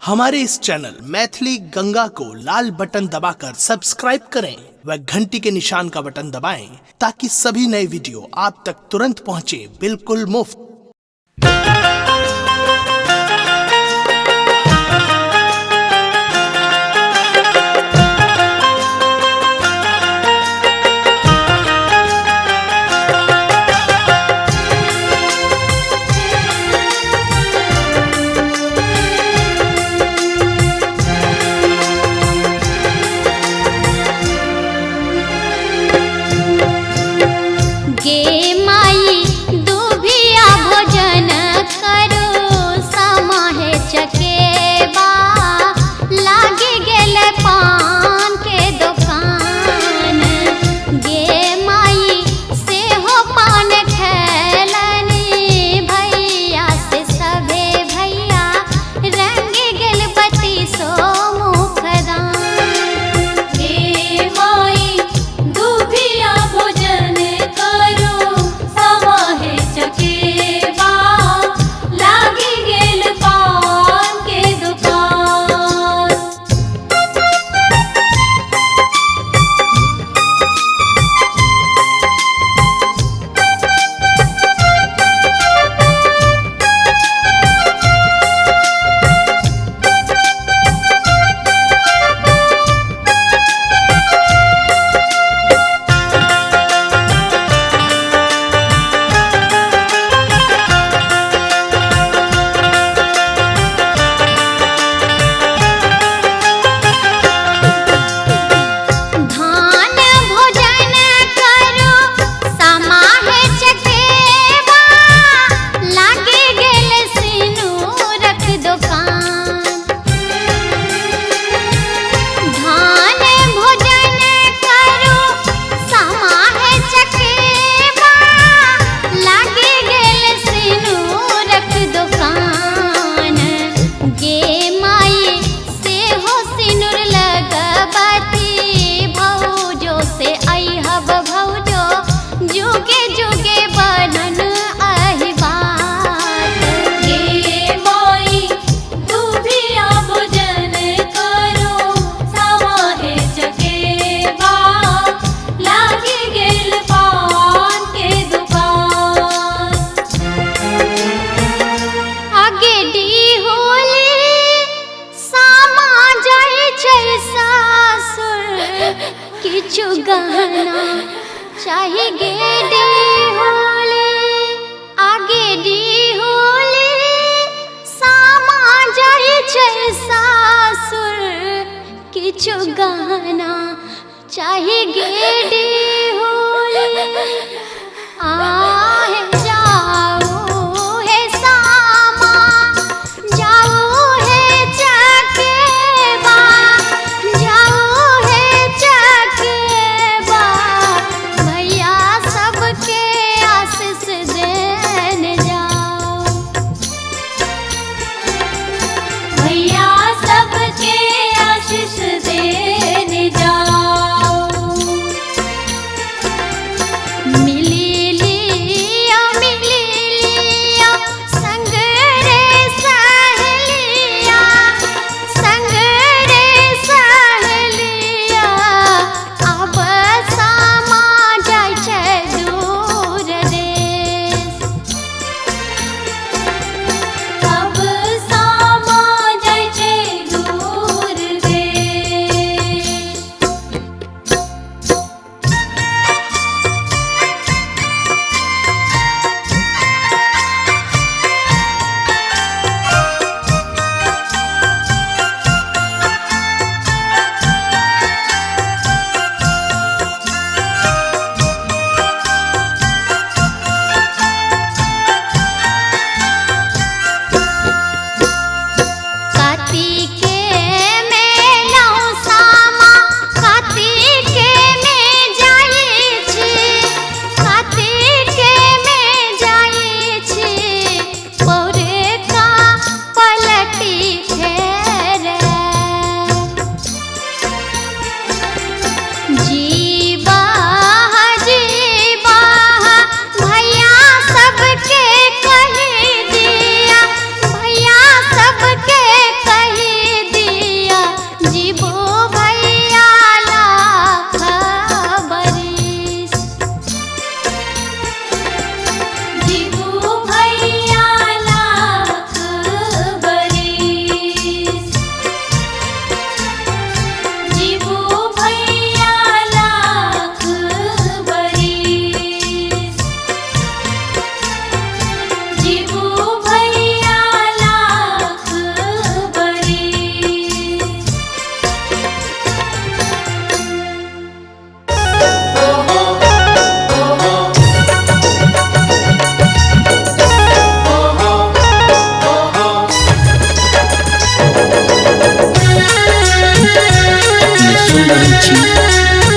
हमारे इस चैनल मैथिली गंगा को लाल बटन दबाकर सब्सक्राइब करें व घंटी के निशान का बटन दबाएं ताकि सभी नए वीडियो आप तक तुरंत पहुंचे बिल्कुल मुफ्त। किछु गहना चाहे गेडी होले आगे डी होले सामा जाए छै सासुर किछु गहना चाहे गेडी होले आहे जाओ हे सामा जाओ हे चकेबा जाओ हे चकेबा भैया सबके आशीष देने जाओ भैया सबके आशीष देने जाओ मिली लिया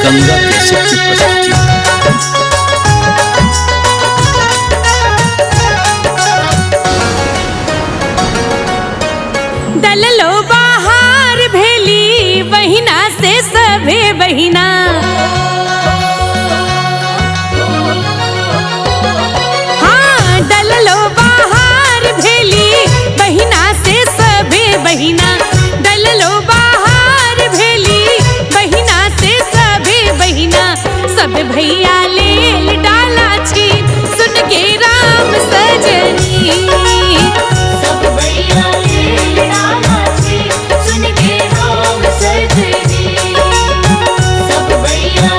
गंगा कैसेट की प्रस्तुति। डललो बाहर भेली बहिना से सभे बहिना, हाँ डललो बाहर भेली बहिना से सभे बहिना, डललो बाहर भेली बहिना से सभे बहिना, सब भैया लेल डाला छी सुन के राम सजनी। सब भैया लेल डाला छी सुन के राम सजनी। सब भैया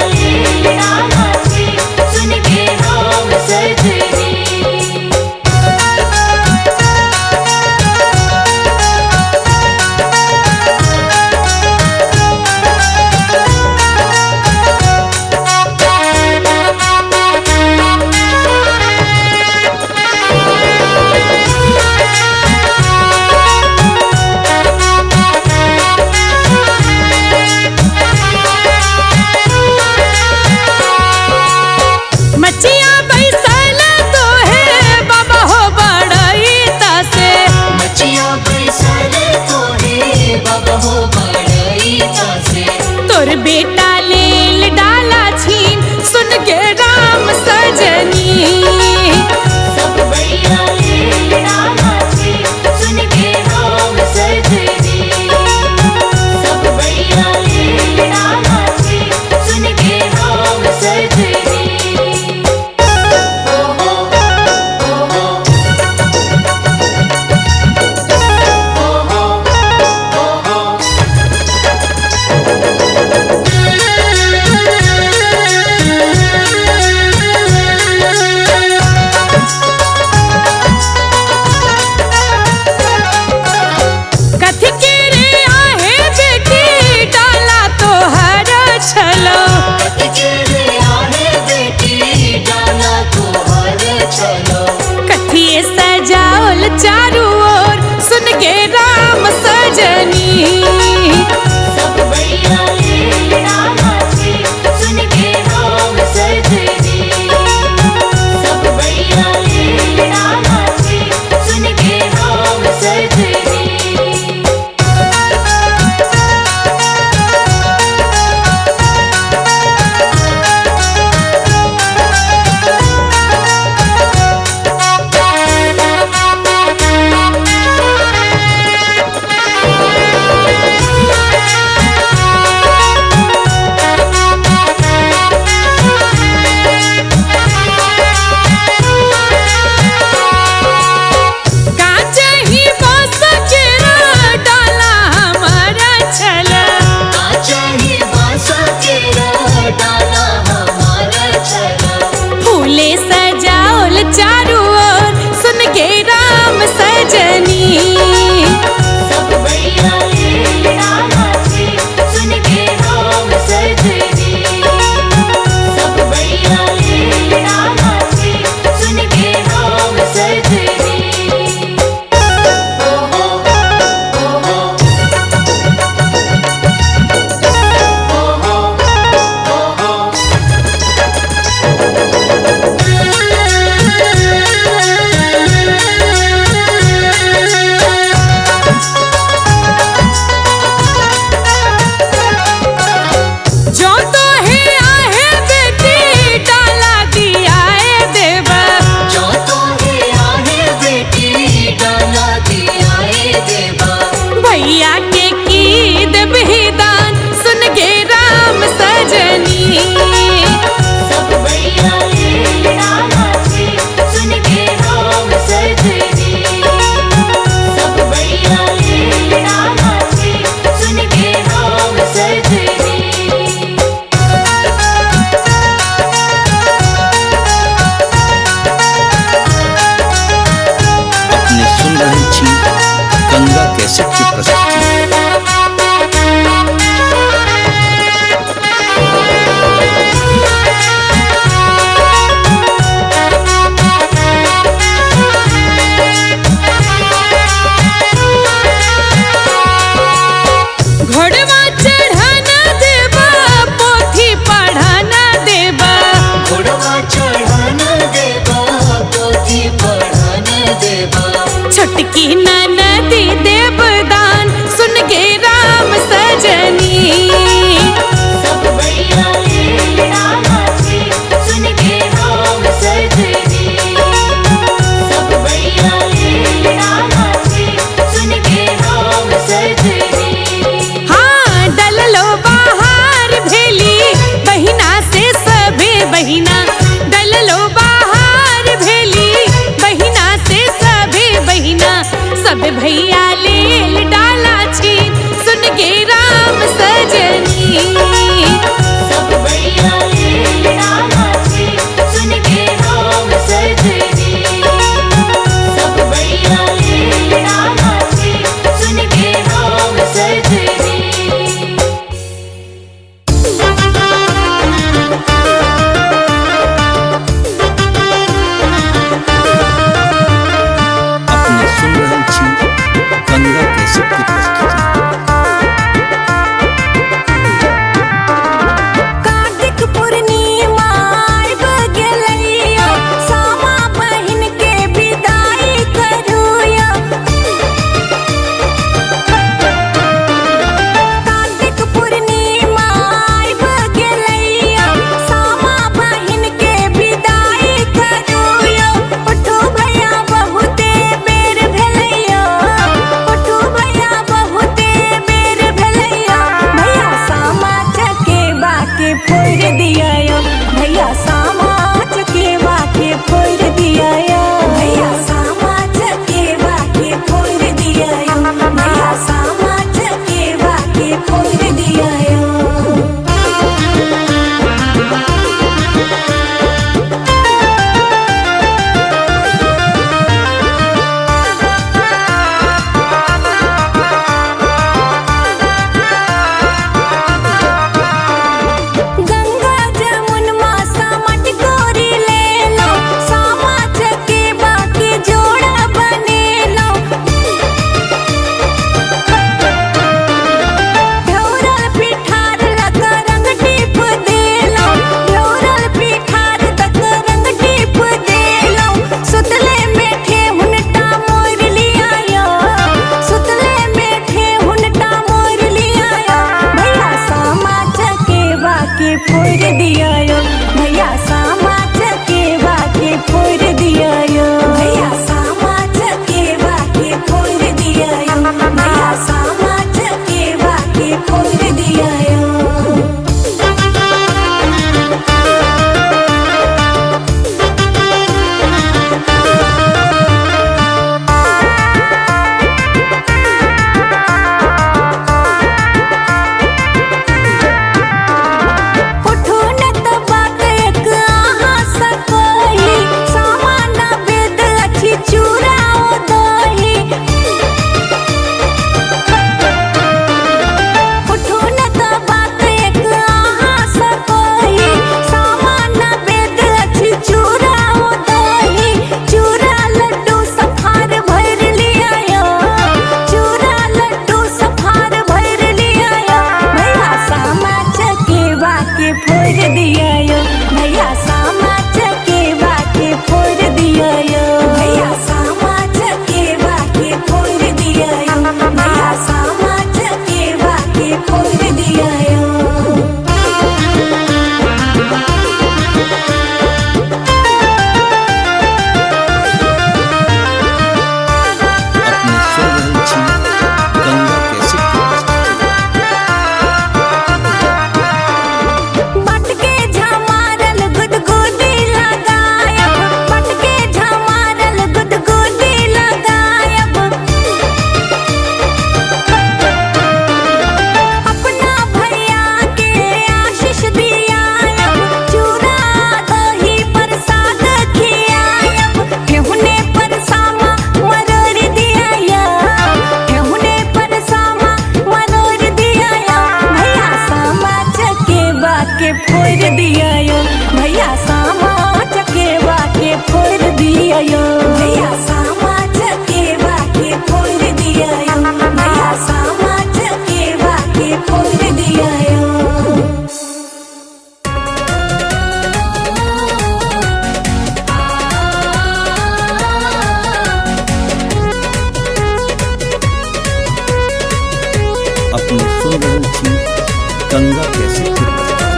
गंगा कैसेट की प्रस्तुति।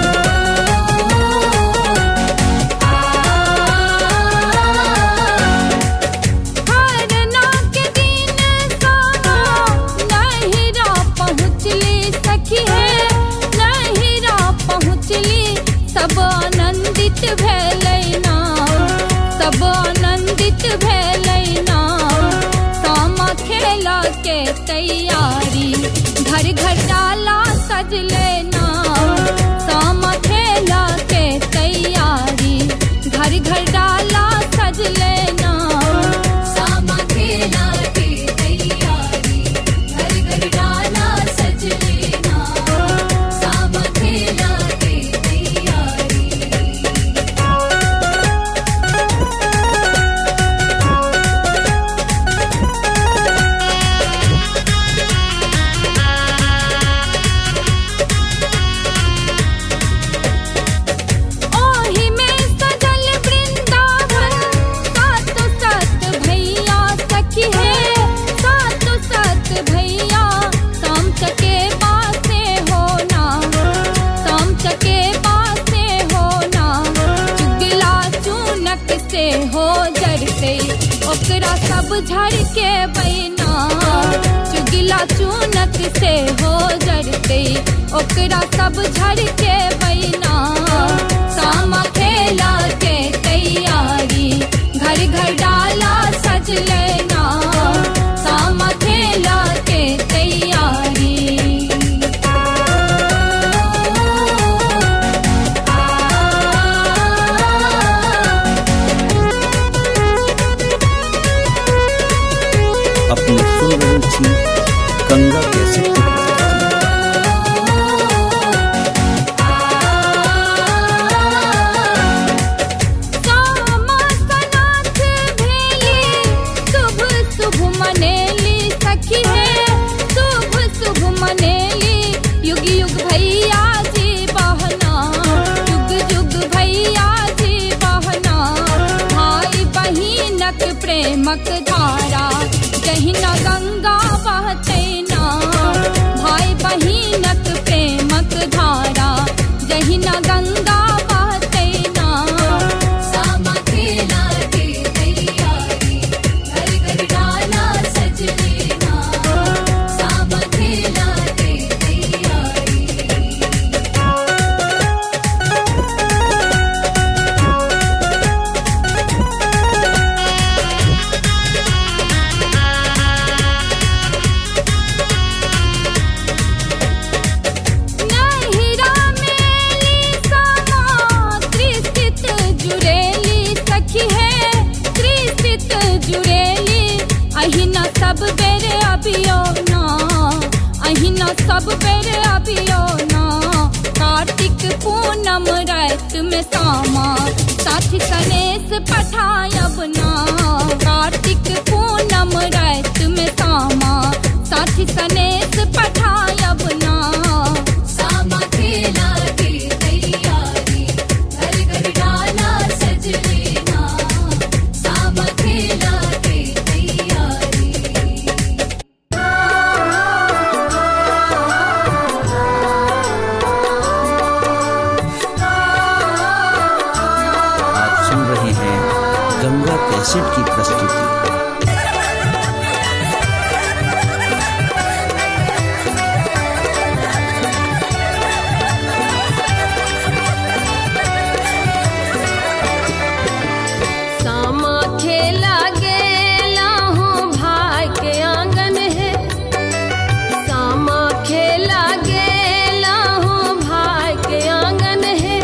खरना के दिन सामा नहिरा पहुँचली सखी है, नहिरा पहुँचली सब आनंदित भेलैना, सब आनंदित भेलैना। सामा खेला के तैयारी घर घर डाला सज लेना, सामा खेला के तैयारी घर घर डाला सज लेना। सामा खेला के तैयारी घर घर डाला सज लेना, सामा खेला के तैयारी। ओही में सजल वृंदावन, सातो सात भैया सखी है, सातो सात भैया। शाम चके पासे होना, शाम चके पासे होना। चुगला चूनक से हो जरते ओकरा सब झड़ के बैना, चुगला चूनक से हो जरते ओकरा सब झड़ के बैना। सामा खेला के तैयारी घर घर डाला सज लेना, सामा खेला के तैयारी। अपने सुन रही थी गंगा कैसेट की प्रस्तुति। सामा सनाथ भेली शुभ शुभ मनेली सखी है, शुभ शुभ मनेली। युग युग भैया जी बहना, युग युग भैया जी बहना। भाई बहिनक प्रेमक धारा जहिना गंगा बहतैना, भाई बहिनक प्रेमक धारा जहिना गंगा बहतैना। सामा खेला के तैयारी घर घर डाला सज लेना, सामा खेला के तैयारी। नहिरा मेली सामा त्रिस्थित जुड़ेली सखी है, त्रिस्थित जुड़ेली। अहिना सब बेर अभियो ना, अहिना सब बेर अभियो ना। कार्तिक पूनम रात में सामा साथी सनेस पठायब ना, कार्तिक पूनम रात में सामा साथी सनेस पठायब ना। सामा खेला के तैयारी घर घर डाला सज लेना, सामा खेला के तैयारी। आप सुन रहे हैं गंगा कैसेट की प्रस्तुति। सामा खेला गेला हूँ भाई के आंगन है, सामा खेला गेला हूँ भाई के आंगन है।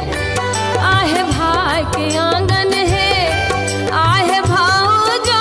आहे भाई के आंगन है, आहे भाऊजा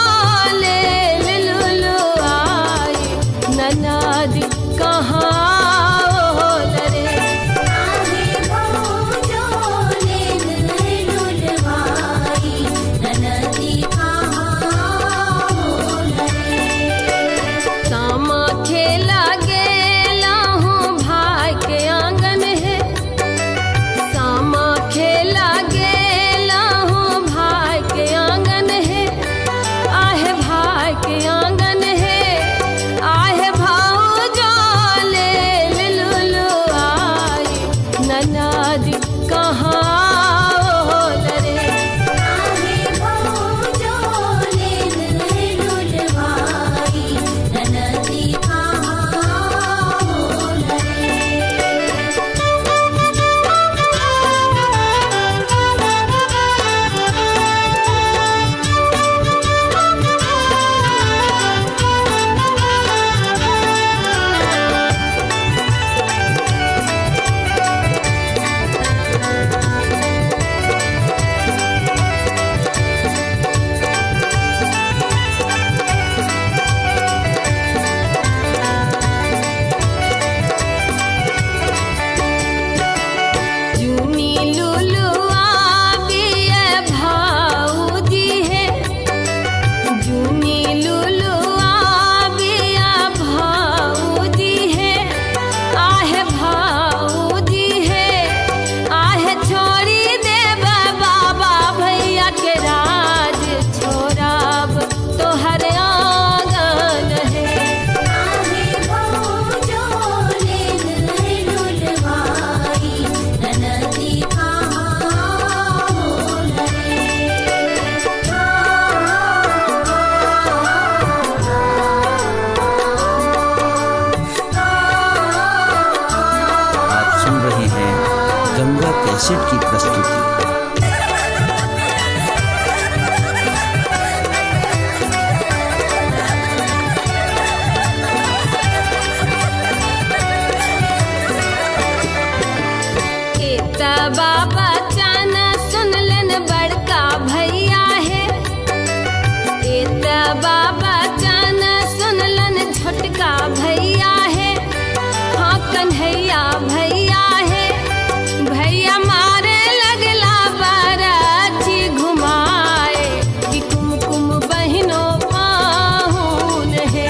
कैसेट की प्रस्तुति। बाबा चाना सुनलन बड़का भैया है, बाबा चाना सुनलन छोटका भैया है। हाँ कन्हैया भैया है, भैया मारे लगला बाराती घुमाए कि कुमकुम बहनों पाहुन है।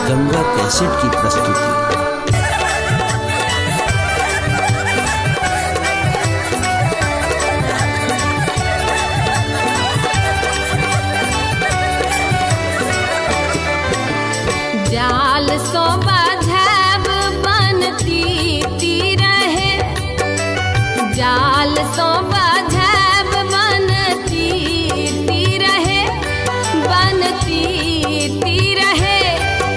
गंगा कैसेट की प्रस्तुति। जाल सो बाझब बनती तीर है, जाल सो बाझब बनती तीर है, बनती तीर है।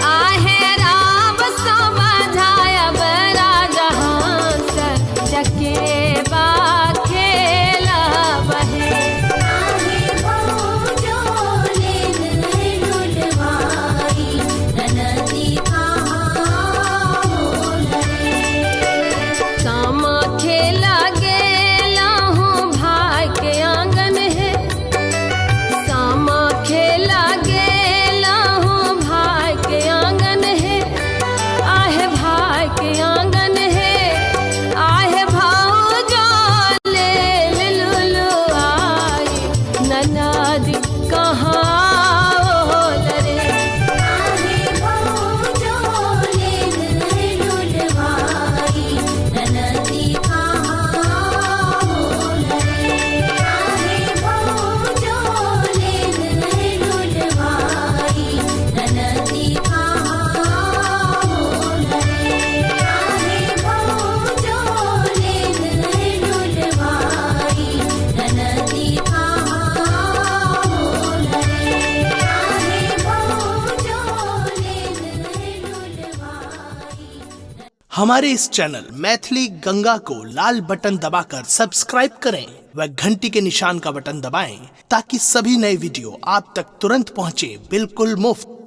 आहे राम सो बाझायब राजहां से चके बा खेला बहे। सामा खेला गेला हूँ भाई के आंगन है, सामा खेला गेला हूँ भाई के आंगन है। आहे भाई के आंगन है, आहे भाऊजो ले लुलु आई, ननद कहाँ लरे। हमारे इस चैनल मैथिली गंगा को लाल बटन दबाकर सब्सक्राइब करें व घंटी के निशान का बटन दबाएं ताकि सभी नए वीडियो आप तक तुरंत पहुंचे बिल्कुल मुफ्त।